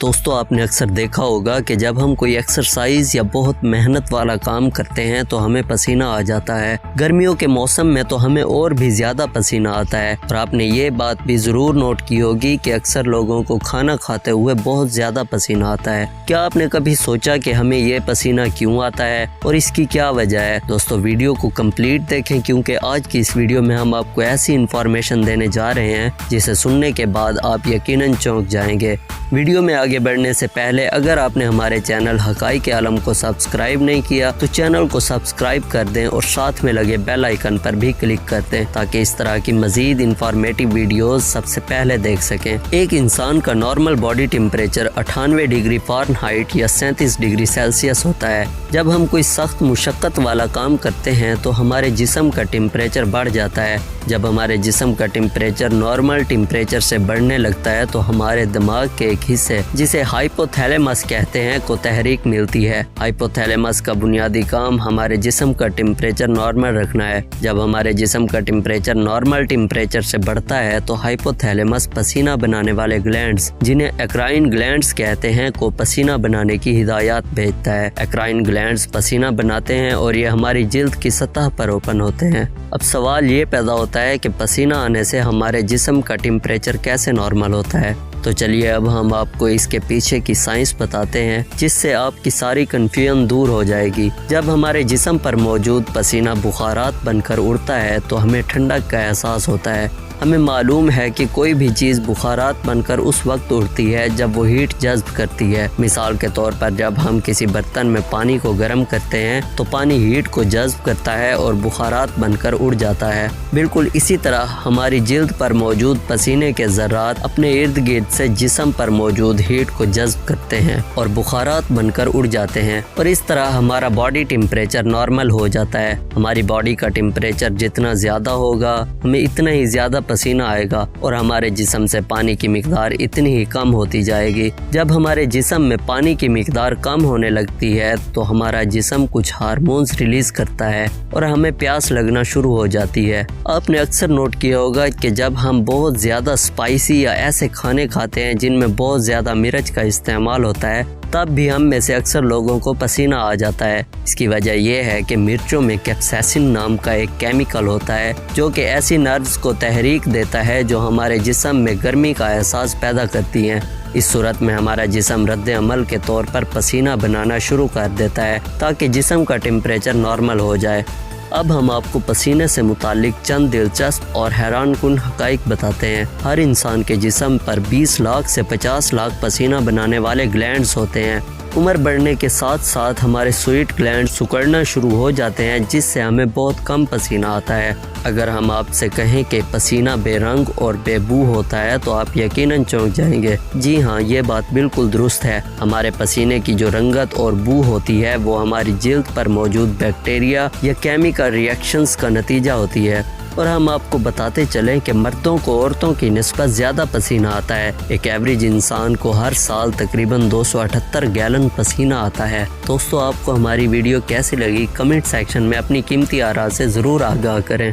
दोस्तों आपने अक्सर देखा होगा कि जब हम कोई एक्सरसाइज या बहुत मेहनत वाला काम करते हैं तो हमें पसीना आ जाता है। गर्मियों के मौसम में तो हमें और भी ज़्यादा पसीना आता है। और आपने ये बात भी ज़रूर नोट की होगी कि अक्सर लोगों को खाना खाते हुए बहुत ज़्यादा पसीना आता है। क्या आपने कभी सोचा कि हमें ये पसीना क्यों आता है और इसकी क्या वजह है? दोस्तों वीडियो को कंप्लीट देखें, क्योंकि आज की इस वीडियो में हम आपको ऐसी इन्फॉर्मेशन देने जा रहे हैं जिसे सुनने के बाद आप यकीनन चौंक जाएंगे। वीडियो में आगे बढ़ने से पहले अगर आपने हमारे चैनल हकाइक आलम को सब्सक्राइब नहीं किया तो चैनल को सब्सक्राइब कर दें और साथ में लगे बेल आइकन पर भी क्लिक कर दें ताकि इस तरह की मजीद इंफॉर्मेटिव वीडियोस सबसे पहले देख सकें। एक इंसान का normal body temperature 98 degree Fahrenheit या 37 डिग्री सेल्सियस होता है। जब हम कोई सख्त मुशक्क़त वाला काम करते हैं तो हमारे जिस्म का टेम्परेचर बढ़ जाता है। जब हमारे जिस्म का टेम्परेचर नॉर्मल टेम्परेचर से बढ़ने लगता है तो हमारे दिमाग के एक हिस्से जिसे हाइपोथैलेमस कहते हैं को तहरीक मिलती है। हाइपोथैलेमस का बुनियादी काम हमारे जिस्म का टेम्परेचर नॉर्मल रखना है। जब हमारे जिस्म का टेम्परेचर नॉर्मल टेम्परेचर से बढ़ता है तो हाइपोथैलेमस पसीना बनाने वाले ग्लैंड्स, जिन्हें एक्राइन ग्लैंड्स कहते हैं, को पसीना बनाने की हिदायत भेजता है। एक्राइन ग्लैंड्स पसीना बनाते हैं और ये हमारी जिल्द की सतह पर ओपन होते हैं। अब सवाल ये पैदा होता है कि पसीना आने से हमारे जिस्म का टेम्परेचर कैसे नॉर्मल होता है। तो चलिए अब हम आपको इसके पीछे की साइंस बताते हैं जिससे आपकी सारी कन्फ्यूजन दूर हो जाएगी। जब हमारे जिस्म पर मौजूद पसीना बुखारात बनकर उड़ता है तो हमें ठंडक का एहसास होता है। हमें मालूम है कि कोई भी चीज़ बुखारात बनकर उस वक्त उड़ती है जब वो हीट जज्ब करती है। मिसाल के तौर पर जब हम किसी बर्तन में पानी को गर्म करते हैं तो पानी हीट को जज्ब करता है और बुखारात बनकर उड़ जाता है। बिल्कुल इसी तरह हमारी जिल्द पर मौजूद पसीने के ज़र्रात अपने इर्द गिर्द से जिस्म पर मौजूद हीट को जज्ब करते हैं और बुखारात बनकर उड़ जाते हैं और इस तरह हमारा बॉडी टेम्परेचर नॉर्मल हो जाता है। हमारी बॉडी का टेम्परेचर जितना ज़्यादा होगा हमें इतना ही ज़्यादा पसीना आएगा और हमारे जिस्म से पानी की मिकदार इतनी ही कम होती जाएगी। जब हमारे जिस्म में पानी की मिकदार कम होने लगती है तो हमारा जिस्म कुछ हार्मोन्स रिलीज करता है और हमें प्यास लगना शुरू हो जाती है। आपने अक्सर नोट किया होगा कि जब हम बहुत ज़्यादा स्पाइसी या ऐसे खाने खाते हैं जिनमें बहुत ज़्यादा मिर्च का इस्तेमाल होता है तब भी हम में से अक्सर लोगों को पसीना आ जाता है। इसकी वजह यह है कि मिर्चों में कैप्साइसिन नाम का एक केमिकल होता है जो कि ऐसी नर्व्स को तहरीक देता है जो हमारे जिस्म में गर्मी का एहसास पैदा करती हैं। इस सूरत में हमारा जिस्म रद्द अमल के तौर पर पसीना बनाना शुरू कर देता है ताकि जिस्म का टेम्परेचर नॉर्मल हो जाए। अब हम आपको पसीने से मुतालिक चंद दिलचस्प और हैरानकुन हकाइक बताते हैं। हर इंसान के जिस्म पर 20 लाख से 50 लाख पसीना बनाने वाले ग्लैंड्स होते हैं। उम्र बढ़ने के साथ साथ हमारे स्वीट ग्लैंड सिकुड़ना शुरू हो जाते हैं जिससे हमें बहुत कम पसीना आता है। अगर हम आपसे कहें कि पसीना बेरंग और बेबू होता है तो आप यकीनन चौंक जाएंगे। जी हाँ, ये बात बिल्कुल दुरुस्त है। हमारे पसीने की जो रंगत और बू होती है वो हमारी जिल्द पर मौजूद बैक्टीरिया या केमिकल रिएक्शंस का नतीजा होती है। और हम आपको बताते चलें कि मर्दों को औरतों की निस्बत ज़्यादा पसीना आता है। एक एवरेज इंसान को हर साल तकरीबन 278 गैलन पसीना आता है। दोस्तों आपको हमारी वीडियो कैसी लगी कमेंट सेक्शन में अपनी कीमती आरा से ज़रूर आगाह करें।